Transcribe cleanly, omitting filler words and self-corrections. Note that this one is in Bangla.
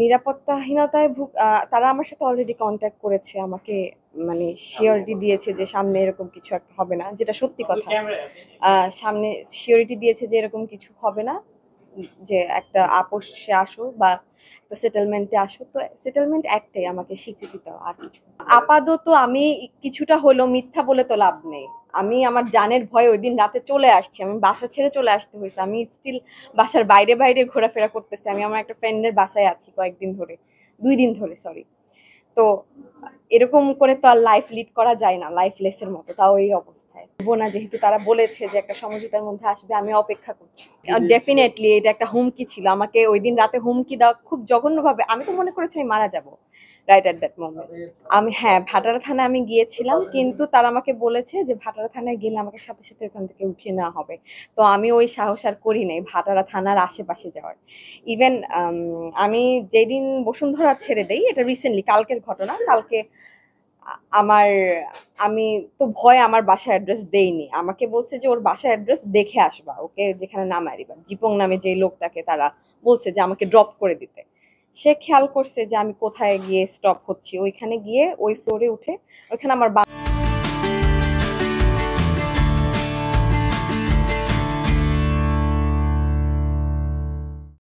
নিরাপত্তাহীনতায় তারা আমার সাথে অলরেডি কন্ট্যাক্ট করেছে, আমাকে মানে শিওরিটি দিয়েছে যে সামনে এরকম কিছু একটা হবে না, যেটা সত্যি কথা। সামনে শিওরিটি দিয়েছে যে এরকম কিছু হবে না, যে একটা আপোষে আসো বা একটা সেটেলমেন্টে আসো। তো সেটেলমেন্ট একটাই আমাকে স্বীকৃতি দেওয়া, আর কিছু না। আপাতত আমি কিছুটা হলো মিথ্যা বলে তো লাভ নেই। আমি আমার জানের ভয়ে ওই দিন রাতে চলে আসছি, আমি বাসা ছেড়ে চলে আসতে হয়েছে। আমি স্টিল বাসার বাইরে বাইরে ঘোরাফেরা করতেছি। আমি আমার একটা ফ্রেন্ডের বাসায় আছি কয়েকদিন ধরে, 2 দিন ধরে, সরি। তো এরকম করে তো আর লাইফ লিড করা যায় না, লাইফ লেসের মতো, তাও এই অবস্থায় বলবো না। যেহেতু তারা বলেছে যে একটা সমঝোতার মধ্যে আসবে, আমি অপেক্ষা করছি। ডেফিনেটলি এটা একটা হুমকি ছিল, আমাকে ওই দিন রাতে হুমকি দেওয়া খুব জঘন্যভাবে। আমি তো মনে করেছি আমি মারা যাবো রাইট এট দ্যাট মোমেন্ট। আমি, হ্যাঁ, ভাটারা থানায় আমি গিয়েছিলাম, কিন্তু তারা আমাকে বলেছে যে ভাটারা থানায় গেলে আমাকে সাথে সাথে ওখান থেকে উঠিয়ে নেওয়া হবে। তো আমি ওই সাহস আর করি নাই ভাটারা থানার আশেপাশে যাওয়ার। ইভেন আমি যেদিন বসুন্ধরা ছেড়ে দেই, এটা রিসেন্টলি কালকের ঘটনা। কালকে আমার, আমি তো ভয় আমার বাসার অ্যাড্রেস দেইনি। আমাকে বলছে যে ওর বাসার অ্যাড্রেস দেখে আসবা, ওকে যেখানে নামায় দিবা। জিপং নামে যে লোকটাকে তারা বলছে যে আমাকে ড্রপ করে দিতে, সে খেয়াল করছে যে আমি কোথায় গিয়ে স্টপ হচ্ছি। ওইখানে গিয়ে ওই ফ্লোরে উঠে, ওইখানে আমার